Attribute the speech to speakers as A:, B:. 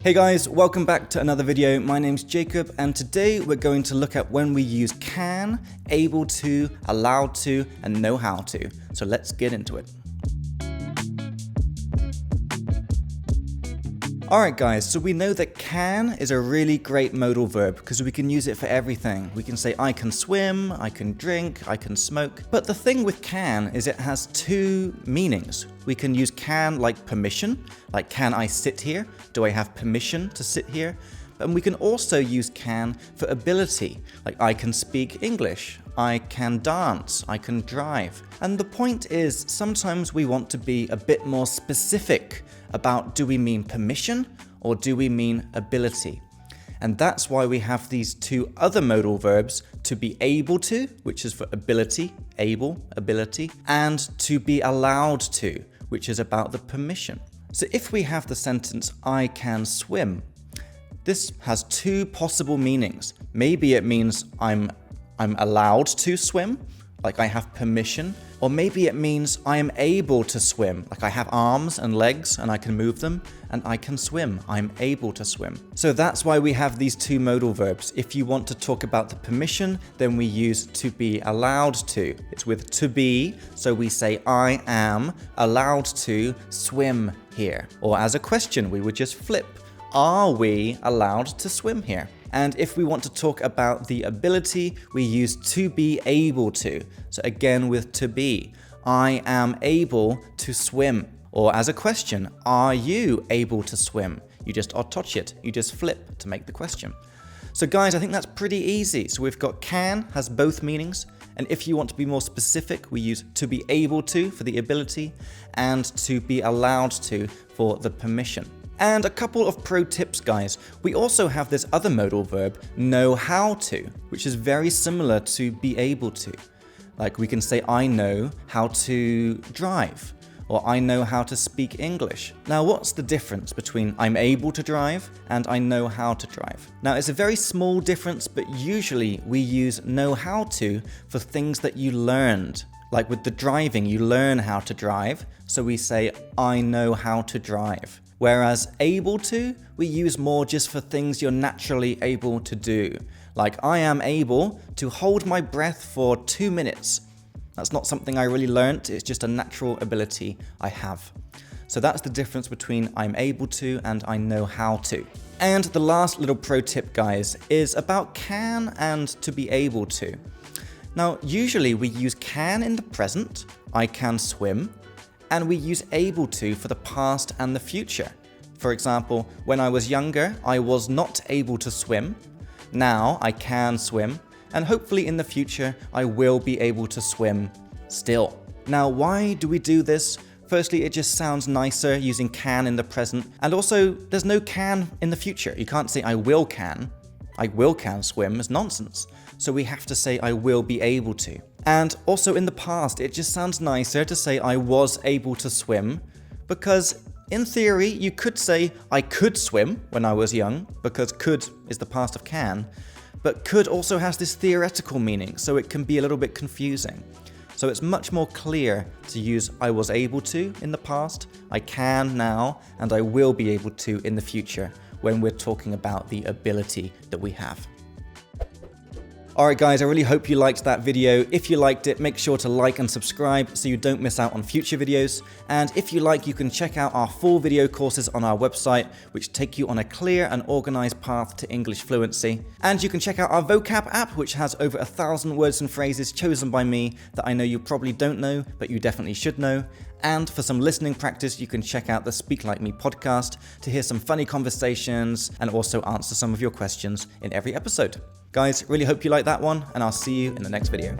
A: Hey guys, welcome back to another video. My name's Jacob and today we're going to look at when we use can, able to, allowed to, and know how to. So let's get into it. Alright guys, so we know that can is a really great modal verb because we can use it for everything. We can say I can swim, I can drink, I can smoke. But the thing with can is it has two meanings. We can use can like permission, like can I sit here? Do I have permission to sit here? And we can also use can for ability, like I can speak English, I can dance, I can drive. And the point is, sometimes we want to be a bit more specific about do we mean permission or do we mean ability? And that's why we have these two other modal verbs, to be able to, which is for ability, able, ability, and to be allowed to, which is about the permission. So if we have the sentence, I can swim, this has two possible meanings. Maybe it means I'm allowed to swim, like I have permission, or maybe it means I am able to swim, like I have arms and legs and I can move them and I can swim, I'm able to swim. So that's why we have these two modal verbs. If you want to talk about the permission, then we use to be allowed to. It's with to be, so we say I am allowed to swim here. Or as a question, we would just flip. Are we allowed to swim here? And if we want to talk about the ability, we use to be able to. So again with to be, I am able to swim. Or as a question, are you able to swim? You just touch it, you just flip to make the question. So guys, I think that's pretty easy. So we've got can has both meanings. And if you want to be more specific, we use to be able to for the ability and to be allowed to for the permission. And a couple of pro tips, guys. We also have this other modal verb, know how to, which is very similar to be able to. Like we can say, I know how to drive, or I know how to speak English. Now, what's the difference between I'm able to drive and I know how to drive? Now, it's a very small difference, but usually we use know how to for things that you learned. Like with the driving, you learn how to drive, so we say, I know how to drive. Whereas able to, we use more just for things you're naturally able to do. Like I am able to hold my breath for 2 minutes. That's not something I really learnt, it's just a natural ability I have. So that's the difference between I'm able to and I know how to. And the last little pro tip, guys, is about can and to be able to. Now, usually we use can in the present, I can swim, and we use able to for the past and the future. For example, when I was younger, I was not able to swim. Now I can swim, and hopefully in the future, I will be able to swim still. Now, why do we do this? Firstly, it just sounds nicer using can in the present, and also there's no can in the future. You can't say I will can swim is nonsense. So we have to say I will be able to. And also in the past, it just sounds nicer to say I was able to swim, because in theory, you could say I could swim when I was young, because could is the past of can, but could also has this theoretical meaning, so it can be a little bit confusing. So it's much more clear to use I was able to in the past, I can now, and I will be able to in the future when we're talking about the ability that we have. Alright guys, I really hope you liked that video. If you liked it, make sure to like and subscribe so you don't miss out on future videos. And if you like, you can check out our full video courses on our website, which take you on a clear and organized path to English fluency. And you can check out our vocab app, which has over 1,000 words and phrases chosen by me that I know you probably don't know, but you definitely should know. And for some listening practice, you can check out the Speak Like Me podcast to hear some funny conversations and also answer some of your questions in every episode. Guys, really hope you like that one, and I'll see you in the next video.